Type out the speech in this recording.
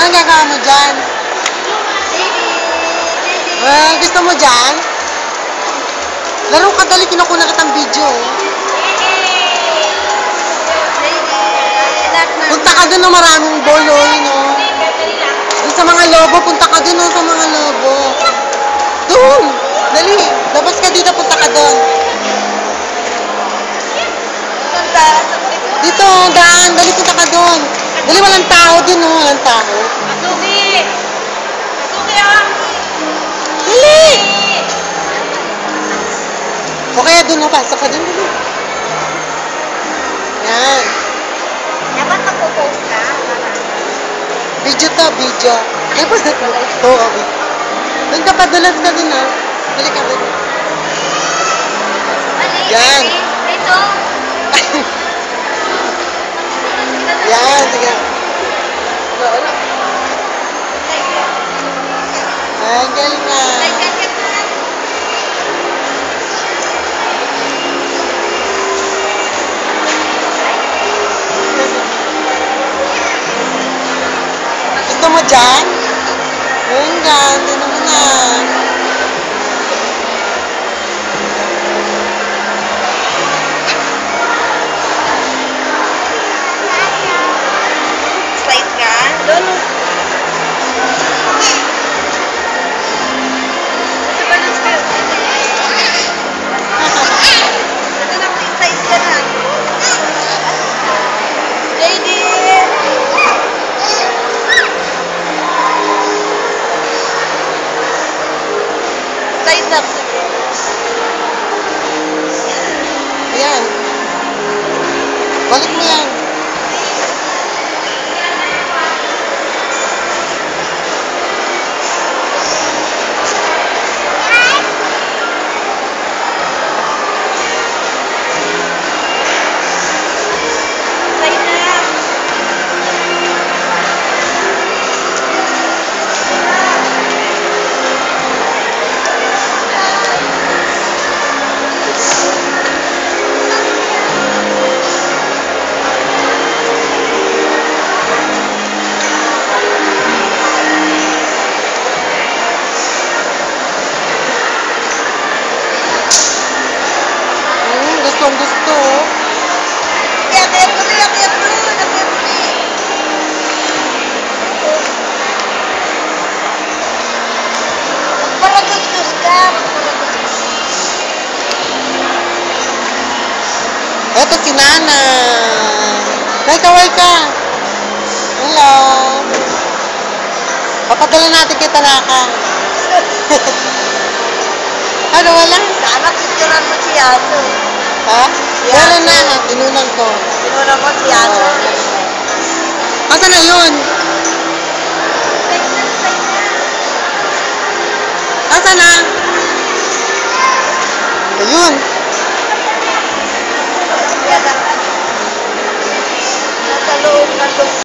Anong gagawa mo dyan? Gusto mo dyan? Laro ka, dali, kinukuha kitang video. Punta ka dun, maraming bolo, Dun sa mga lobo, punta ka dun, sa mga lobo. Dun! Dali, labas ka dito, punta ka dun. Dito, daan, dali, punta ka dun. Dali, walang tao dun, walang tao. Masuki! Masuki ah! Dali! O kaya dun, pasok ka dun, dali. Yan. Dapat magpo-post ka? Video to, video. Ay, po na pala. Oo, video. Doon ka pa, dulas ka dun, ha. Dali ka dun. Yan. Ito. Yan, sige. Ay, galing nga. Gusto mo dyan? Ayun dyan, tinan mo na. Slide ka? Doon. Ito ba ng slide? Ito na yung slide ka na. Lady! Slide na. Ayan. Balik mo yan. Slide na. Gustong gusto. Akyat mo rin, akyat mo. Akyat mo rin. Magparagustos ka. Magparagustos. Eto si Nana. Nay, kaway ka. Hello. Papadala natin kay Tanaka. Ano, wala? Sana picturean mo si Yaso. Ha? Wala na, tinunan ko. Sinunan mo si Yaso. Asa na yun? Asa na? Ayun. Nasa loob na